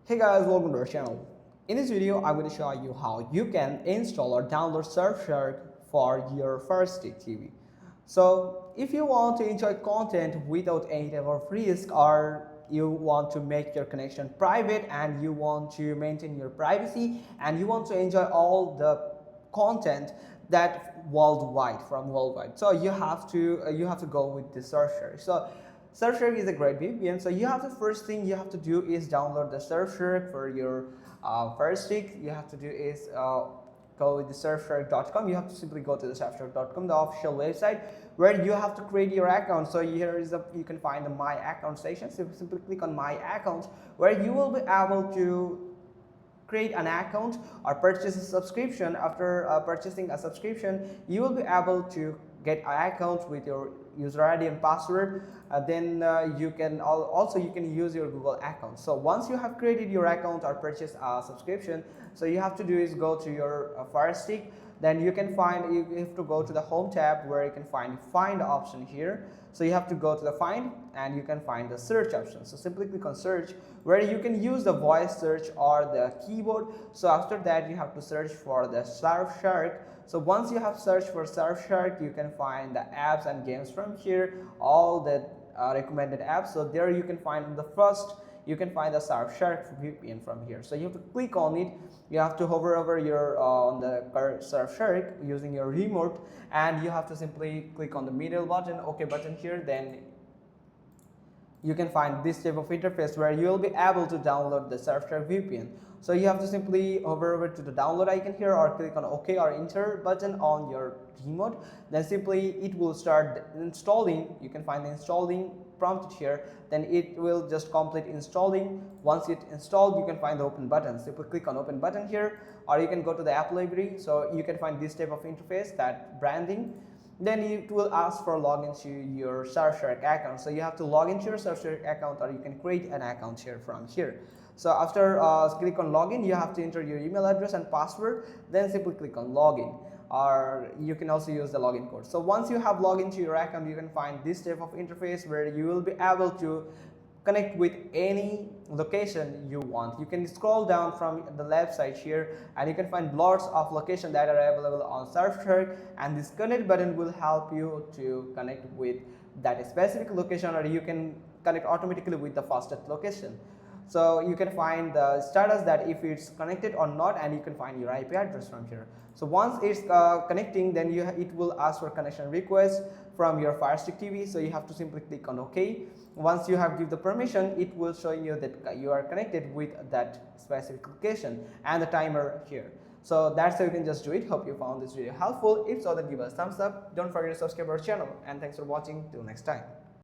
Hey guys, welcome to our channel. In this video, I'm going to show you how you can install or download Surfshark for your Firestick TV. So, if you want to enjoy content without any type of risk, or you want to make your connection private and you want to maintain your privacy and you want to enjoy all the content that worldwide, so you have to go with the Surfshark. So Surfshark is a great VPN. So you have the first thing you have to do is download the Surfshark for your Firestick. You have to do is go with the surfshark.com. You have to simply go to the surfshark.com, the official website, where you have to create your account. So here is you can find the My Account section. So simply click on My Account, where you will be able to create an account or purchase a subscription. After purchasing a subscription, you will be able to get an account with your user ID and password. Then you can also you can use your Google account. So once you have created your account or purchased a subscription, so you have to do is go to your Firestick. Then you have to go to the home tab, where you can find option here. So you have to go to the find, and you can find the search option. So simply click on search, where you can use the voice search or the keyboard. So after that, you have to search for the Surfshark. So once you have searched for Surfshark, you can find the apps and games from here, all the recommended apps. So there you can find the first, you can find the Surfshark VPN from here. So you have to click on it. You have to hover over your on the Surfshark using your remote, and you have to simply click on the middle button, OK button here. Then you can find this type of interface, where you will be able to download the Surfshark VPN. So you have to simply hover over to the download icon here, or click on OK or enter button on your remote. Then simply it will start installing. You can find the installing prompted here. Then it will just complete installing. Once it installed, you can find the open button. Simply click on open button here, or you can go to the app library. So you can find this type of interface, that branding. Then it will ask for login to your Surfshark account. So you have to log into your Surfshark account, or you can create an account here from here. So after click on login, you have to enter your email address and password. Then simply click on login, or you can also use the login code. So once you have logged into your account, you can find this type of interface, where you will be able to connect with any location you want. You can scroll down from the left side here, and you can find lots of locations that are available on Surfshark, and this connect button will help you to connect with that specific location, or you can connect automatically with the fastest location. So you can find the status, that if it's connected or not, and you can find your IP address from here. So once it's connecting, then it will ask for connection request from your Firestick TV. So you have to simply click on OK. Once you have give the permission, it will show you that you are connected with that specific location and the timer here. So that's how you can just do it. Hope you found this video helpful. If so, then give us a thumbs up. Don't forget to subscribe our channel, and thanks for watching. Till next time.